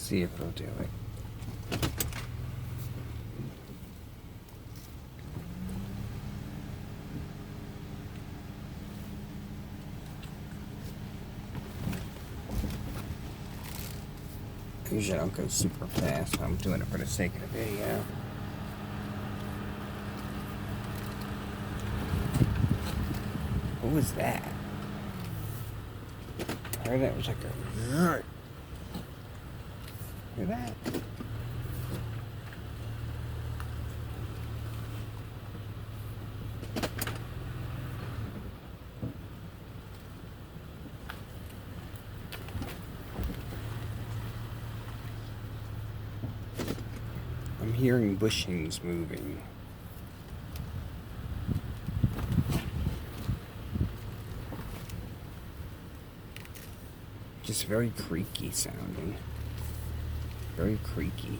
See if it'll do it. Usually I don't go super fast, I'm doing it for the sake of the video. What was that? I heard that was like a... Hear that? I'm hearing bushings moving. Just very creaky sounding. Very creaky.